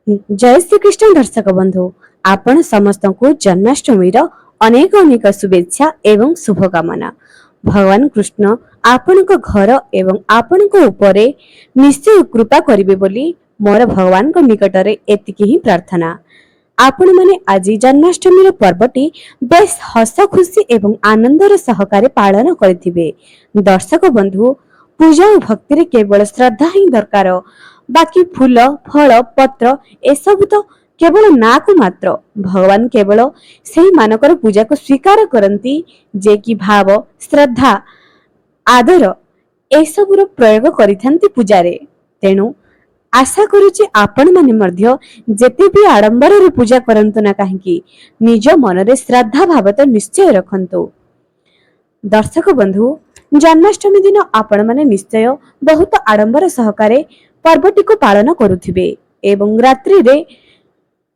जय श्री कृष्ण दर्शक बंधु आपण समस्त को जन्माष्टमी अनेक अनेक शुभेच्छा एवं शुभकामना। भगवान कृष्ण आपण घर एवं आपण उपरे निश्चय कृपा करिवे बोली मोर भगवान निकटरे एतिकी ही प्रार्थना। आपण माने आज जन्माष्टमी पर्वटी बेस हस खुशी एवं आनंदर सहकारे पालन करिथिबे। दर्शक बंधु पूजा और भक्ति केवल श्रद्धा ही दरकार, बाकी फूल फल पत्र एसबु तो केवल ना को मात्र। भगवान केवल से मानकर पूजा को स्वीकार करती जे कि भाव श्रद्धा आदर एसबुर प्रयोग करिथांती पूजारे। तेणु आशा करुचे आपण माने मध्य जेते भी आडंबर रे पूजा करंतु ना काहेकि निज मन रे श्रद्धा भाव तो निश्चय रखंतु। दर्शक बंधु जन्माष्टमी दिन आपण माने निश्चय बहुत आडंबर सहकारे पर्वटी को पालन करुथिबे एवं रात्रि रे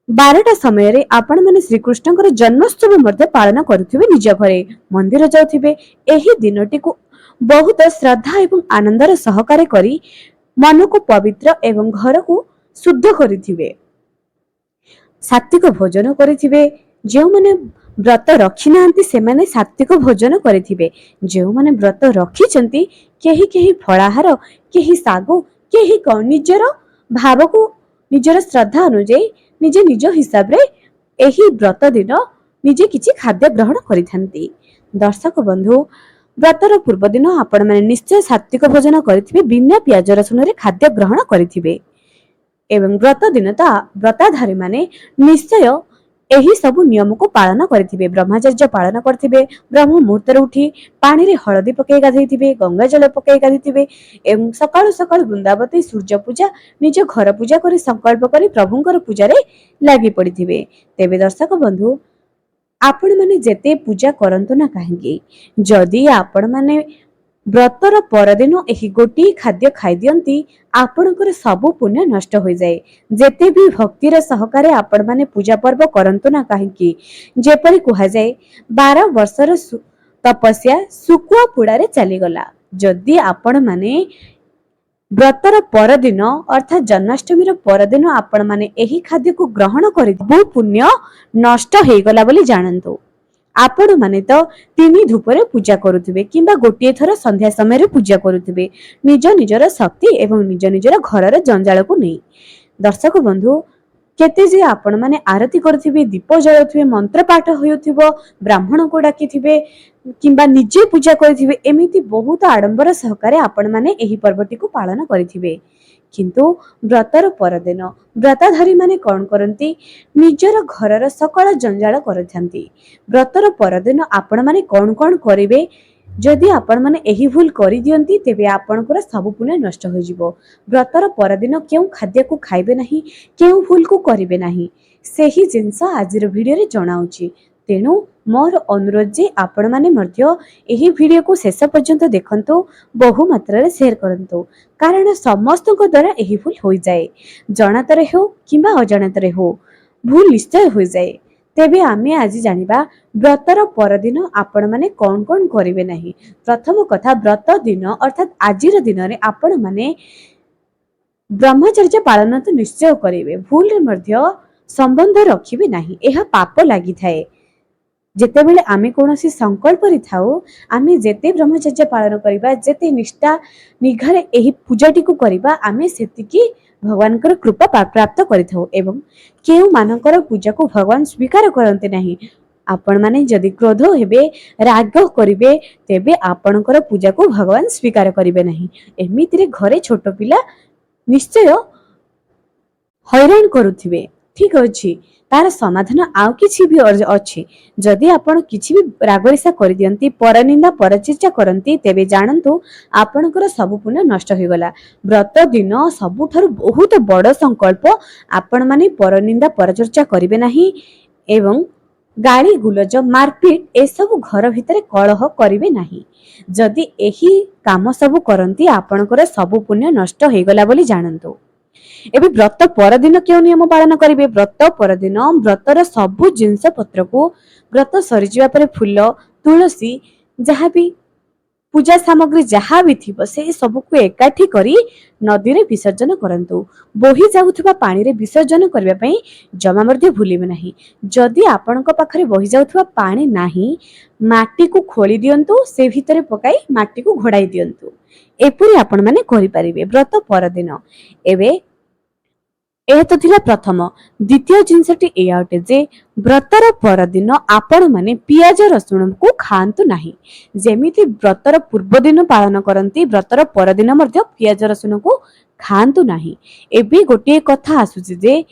12टा समय रे आपण माने श्री कृष्णकर जन्मोत्सव मध्ये पालन करुथिबे। निज घरे मंदिर जाउथिबे। एही दिनटी को बहुत श्रद्धा एवं आनंदर सहकारे करी मन को पवित्र एवं घर को शुद्ध करिथिबे। सात्विक भोजन करिथिबे। जो माने व्रत रखी नांती से माने सात्विक भोजन करिथिबे। जो माने व्रत रखिचंती केही केही फलाहार केही सागु केही निजर भाव को निजर श्रद्धा अनुଯାयी निजे निज हिसाब रे एही व्रत दिन निजे किछि खाद्य ग्रहण करिथांती। दर्शक बंधु व्रतर पूर्व दिन आपण माने निश्चय सात्विक भोजन करिथिबे, बिना प्याज रसुन रे खाद्य ग्रहण करिथिबे एवं व्रत दिन ता व्रताधारी माने निश्चय एही सबु नियम को पालन करिथिबे। ब्रह्मचर्य पालन करथिबे। ब्रह्म मुहूर्त रे उठी पानी रे हळदी पके गाधैथिबे, गंगा जल पके गाधैथिबे एवं सकाळ सकाळ वृंदावती सूर्य पूजा निज घर पूजा करी संकल्प करी प्रभुंकर पूजा रे लागि पड़िथिबे। तेबे दर्शक बंधु आपण माने जेते पूजा करंतु ना काहेकि जदि आपण माने व्रतर परदिन एही गोटी खाद्य खाई दियंती आपणकर सबु पुण्य नष्ट हो जाए। जेते भी भक्तिर सहकारे आपण माने पूजा पर्व करंतु ना काहेकि जेपरि कुहा जाए 12 वर्षर तपस्या सुकुआ पुड़ारे चली गला। जदि आपण माने व्रतर परदिन अर्थात जन्माष्टमी परदिन आपण माने एही खाद्य को ग्रहण करि बहु पुण्य नष्ट हो गला बोली जानंतु। आपण माने तो 3 धूपरे पूजा करुथिबे किंबा गोटिए थर संध्या समय रे पूजा करुथिबे निज निजर शक्ति एवं निज निजर घरर जंजाल को नहीं। दर्शक बंधु केते जे आपण माने आरती करुथिबे, दीप जळुथिबे, मंत्र पाठ होयुथिबो, ब्राह्मण को डाकिथिबे किंबा निजे पूजा करिथिबे, एमिति बहुत आडंबर सहकारे आपण माने एही पर्वटी को पालन करिथिबे। किंतु व्रतर परदिन व्रताधारी माने कौन करती निजर घरर सकल जंजाल करथांती। व्रतर परदिन आपण माने कौन कौन करिवे जदि आपण माने एही भूल करि दियंती तेबे आपणकर सब पुण्य नष्ट हो जिवो। व्रतर परदिन केउ खाद्य को खाइबे नाही, केउ भूल को करिवे नाही, सेही जिंस आजिर वीडियो रे जणाउची। तेणु मोर अनुरोध जे आपण माने मध्य एही वीडियो को शेष पर्यंत देखंतु, बहु मात्रा रे शेयर करंतु, कारण समस्त को द्वारा एही भूल होई जाए। जणातरे हो किंबा अजणातरे हो भूल निश्चय होई जाए। तेबे आमे आज जानिबा व्रतर परदिन आपण माने कौन कौन करिवे नाही। प्रथम कथा व्रत दिन अर्थात आजिर दिन रे आपण माने ब्रह्मचर्य पालन तो निश्चय करिवे। भूल रे मध्य संबंध रखिबे नाही, एहा पाप लागि थाए। जेते बेले आमे कोनोसी संकल्प रि थाउ आमे जेते ब्रह्मचर्य पालन करिबा, जेते निष्ठा निघारे एही पूजाटी को करिबा, आमे सेतिकी भगवान कर कृपा प्राप्त करिथाउ एवं केउ मानकर पूजा को भगवान स्वीकार करते नहीं। आपण माने जदि क्रोध हेबे, राग करिवे तेबे आपणकर पूजा को भगवान स्वीकार करिवे नहीं। एमितिरे घरे छोट पिला निश्चय हैरान करुथिबे। ठीक अछि, तार समाधान आउ किछि भी अछि। जदि आपण किछि भी रागरिसा करि दियंती, परनिंदा परचर्चा करंती, तेबे जानंतु आपणकर सब पुण्य नष्ट हो गला। व्रत दिन सबुठारु बहुत बड़ संकल्प आपण माने परनिंदा परचर्चा करिवे नाही एवं गाली गुलज मारपीट ए सब घर भितरे कलह करिवे नाही। जदि एही काम सब करंती आपणकर सब पुण्य नष्ट हो गला बोली जानंतु। एबे व्रत परदिन क्यों नियम पालन करिवे? व्रत परदिन व्रतर सबु जिंस पत्र को व्रत सरी जिवा परे फूल तुलसी जहाँ भी पूजा सामग्री जहाँ भी थिबो से सबको एकाठी करी नदी रे विसर्जन करंतु। बोही जाउथबा पानी रे विसर्जन करबा पई जमा मध्य भूलिबे नाही। जदि आपनक पाखरे बोही जाउथबा पानी नाही, माटी को खोली दियंतु, से भितरे पकाई माटी को घोड़ाई दियंतु। एपरि आपण माने करि परिबे व्रत पर दिन। एबे ए तो थिला प्रथम। द्वितीय जिनसटी एया अटे जे व्रतर पर दिन आपण माने पियाज रसुण को खांतु नाही। जेमिति व्रतर पूर्व दिन पालन करंती, व्रतर पर दिन मध्य पियाज रसुण को खांतु नाही। एबे गोटे कथा आसुची जे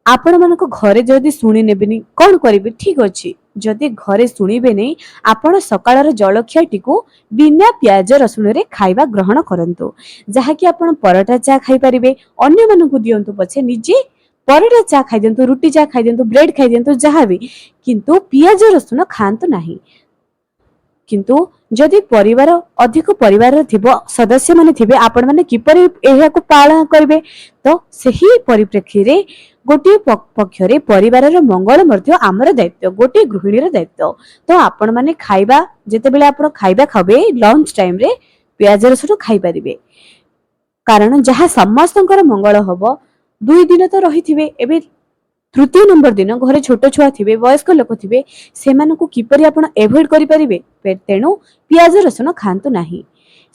आपण मानक घरे जदि शुणी नेबिनी कौन करिवे? ठीक अछि, जदि घरे शुणिबे नहीं, आपण सकाळर जलखियाटी को बिना प्याज रसुण रे खाइबा ग्रहण करंतु। जहा कि आपण परोठा चा खाई परिबे, अन्य मानकु दियंतु पछे, निजे परोठा चा खाइ दियंतु, रुटी चा खाइ दियंतु, ब्रेड खाइ दियंतु, जहा भी, किंतु पियाज रसुण खांतु नाही। किंतु जदि परिवार अधिक परिवार थिबो, सदस्य माने थिबे, आपण माने किपरि एहा को पालन करबे? तो सही परिप्रेक्षी रे गोटे पक्षरे परिवार मंगल मध्य आमर दायित्व, गोटे गृहिणी दायित्व। तो आपण माने खाइबा जेते बेले आपण खाइबा खाबे, लंच टाइम रे प्याज रसुण खाइ परिबे, कारण जहा समस्तंकर मंगल हबो। 2 दिन तो रहिथिबे, एबे तृतीय नंबर दिन घरे छोट छुआ थिबे, वयस्क लोक थिबे, सेमानकु किपरि आपण एभॉइड करि परिबे? तेणु पियाज रसुण खांतु नाही।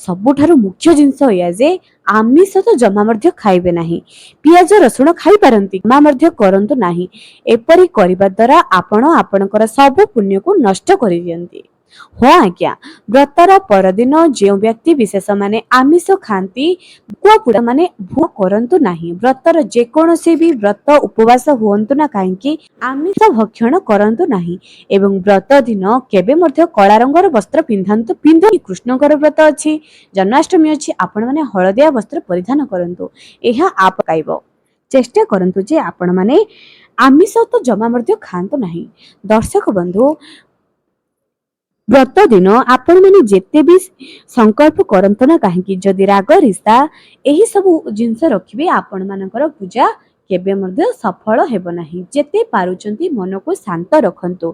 सबुठारु मुख्य जिंस या जे आमिष तो जमा मध्य खाइबे नाही। पियाज रसुण खाइ पारंती, जमा मध्य करंतु नाही। एपरि करिबा द्वारा आपण आपणकर सब पुण्य को नष्ट करि दियंती। हाँ आज्ञा, व्रतर परदिन जो व्यक्ति विशेष माने आमिष खाती, भुआ पुड़ा माने भुआ करंतु नाही। व्रतर जेकोसी भी व्रत उपवास हुअंतु ना काहेकि आमिष भक्षण करंतु नाही। एवं व्रत दिन केबे मध्य कला रंगर वस्त्र पिंधंतु। कृष्णकर व्रत अछि, जन्माष्टमी अछि, आपण माने हळदिया वस्त्र परिधान करंतु। एहा आप काइबो चेष्टा करंतु जे आपण माने आमिष तो जमा मध्य खांतु नाही। दर्शक बंधु, व्रत दिन आपण माने जेते भी संकल्प करंतु ना काहेकि जदि राग रिश्ता एही सब जिंस रखिबे, आपण मानकर पूजा केबे मध्य सफल हेबो नाही। जेते पारुचंती मन को शांत रखंतु,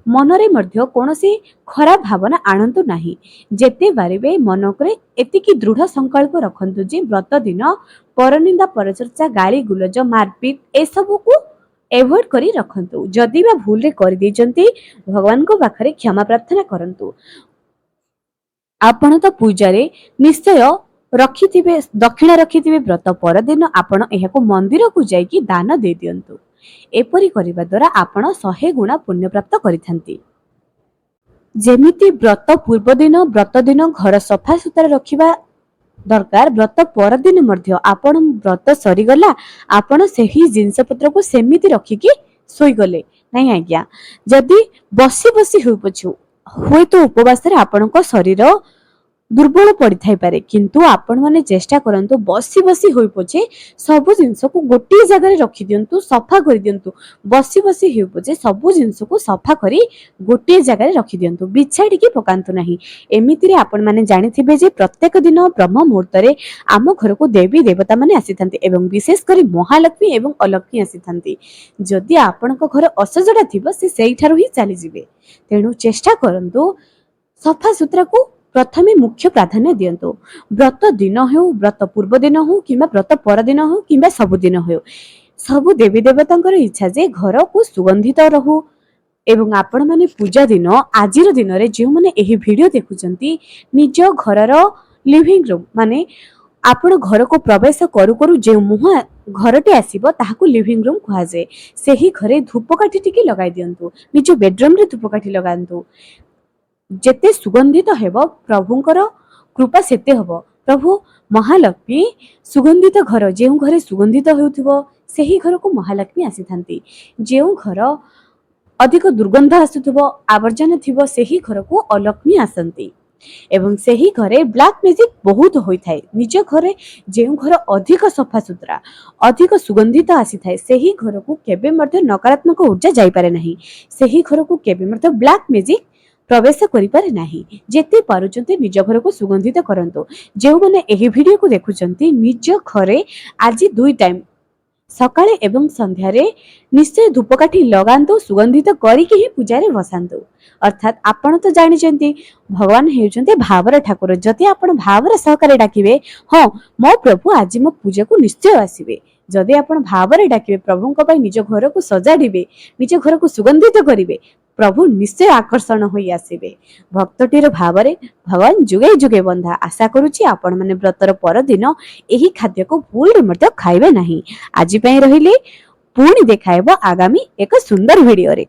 मनरे मध्य कोनोसी खराब भावना आणंतु नाही। जेते बारिबे मनकरे एतिकी दृढ़ संकल्प रखंतु जे व्रत दिन परनिंदा, परचर्चा, गाली गुलज, मारपीट ए सब को एवॉइड करी रखंतु। जदि बा भूल रे कर दिजंती, भगवान को पाखरे क्षमा प्रार्थना करंतु। आपण तो पूजा रे निश्चय रखिथिबे, दक्षिणा रखिथिबे, व्रत पर दिन आपण एहाको मंदिर को जाईकी दान दे दियंतु। एपरि करिबा द्वारा आपण 100 गुणा पुण्य प्राप्त करिथांती। जेमिति व्रत पूर्व दिन, व्रत दिन घर सफा सुतरा रखिबा दरकार, व्रत पर दिन मध्य आपण व्रत सरी गला, आपण सेही जिंस पत्र को सेमिति रखिकी सोई गले नहीं आज्ञा। जदि बसी बसी हो पछु हुए तो उपवास रे आपणक शरीर दुर्बल पड़ी थाई पारे, किंतु आपण माने चेष्टा करंतु बसी बसी होई पछे सब जिंस को गोटे जगह रे रखि दियंतु, सफा कर दियंतु। बसी बसी होई पछे सब जिंस को सफा करी गोटे जगह रे रखि दियंतु, बिछाड़ी के पकांतु नाही। एमिति रे आपण माने जानिथिबे जे प्रत्येक दिन ब्रह्म मुहूर्त रे आम घर को देवी देवता माने आसीथांती, एवं विशेष करी महालक्ष्मी एवं अलक्ष्मी आसीथांती। जदि आपणक घर असजडा थिबो, से सेइठारु ही चली जिवे। तेणु चेष्टा करंतु सफा सुतरा को प्रथमे मुख्य प्राधान्य दियंतु। व्रत दिन हो, व्रत पूर्व दिन हो, किंबा व्रत पर दिन हो, किंबा सब दिन हो, सब देवी देवतांकर इच्छा जे घर को सुगंधित रहू। एवं आपण माने पूजा दिन, आजिर दिन रे जे माने एही वीडियो देखुचंती, निज घरर लिविंग रूम माने आपण घर को प्रवेश करू करू जे मुहा घरटे आसीबो ताहाकू लिविंग रूम कहा जाय। सेही घरे धूपकाठी टिके लगाई दियंतु, निज बेडरूम रे धूपकाठी लगांतु। जेते सुगंधित हेबो प्रभुंकर कृपा सेते हबो। प्रभु महालक्ष्मी सुगंधित घर, जे घरे सुगंधित हेउथिबो सेही घर को महालक्ष्मी आसीथांती। जे घर अधिक दुर्गंध आसुथिबो, आवर्जन थिबो, सेही घर को अलक्ष्मी आसंती। एवं सेही घरे ब्लैक मैजिक बहुत होई थाए। निज घरे जे घर अधिक सफा सुतरा, अधिक सुगंधित आसी थाए, सेही घर को केबे मध्य नकारात्मक ऊर्जा जाई पारे नाही। सेही घर को केबे मध्य ब्लैक मैजिक प्रवेश करि पारे नाही। जेते पारुचंती निज घर को सुगंधित करंतु। जे माने एही वीडियो को देखुचंती, निज घरे आज 2 टाइम ସକାଳେ ଏବଂ ସନ୍ଧ୍ୟାରେ ନିଶ୍ଚୟ ଧୂପକାଠି ଲଗାନ୍ତୁ, ସୁଗନ୍ଧିତ କରିକି ହିଁ ପୂଜାରେ ବସାନ୍ତୁ। ଅର୍ଥାତ୍ ଆପଣ ତ ଜାଣିଛନ୍ତି ଭଗବାନ ହେଉଛନ୍ତି ଭାବର ଠାକୁର। ଯଦି ଆପଣ ଭାବର ସହକାରେ ଡାକିବେ, ହଁ ମୋ ପ୍ରଭୁ ଆଜି ମୋ ପୂଜାକୁ ନିଶ୍ଚୟ ଆସିବେ, ଯଦି ଆପଣ ଭାବରେ ଡାକିବେ, ପ୍ରଭୁଙ୍କ ପାଇଁ ନିଜ ଘରକୁ ସଜାଡ଼ିବେ, ନିଜ ଘରକୁ ସୁଗନ୍ଧିତ କରିବେ, ପ୍ରଭୁ ନିଶ୍ଚୟ ଆକର୍ଷଣ ହୋଇ ଆସିବେ। ଭକ୍ତଟିର ଭାବରେ ଭଗବାନ ଯୁଗେ ଯୁଗେ ବନ୍ଧା। ଆଶା କରୁଛି ଆପଣମାନେ ବ୍ରତର ପରଦିନ ଏହି ଖାଦ୍ୟକୁ ଭୁଲରେ ମଧ୍ୟ ଖାଇବେ ନାହିଁ। ଆଜି ପାଇଁ ରହିଲି, ପୁଣି ଦେଖା ହେବ ଆଗାମୀ ଏକ ସୁନ୍ଦର ଭିଡିଓରେ।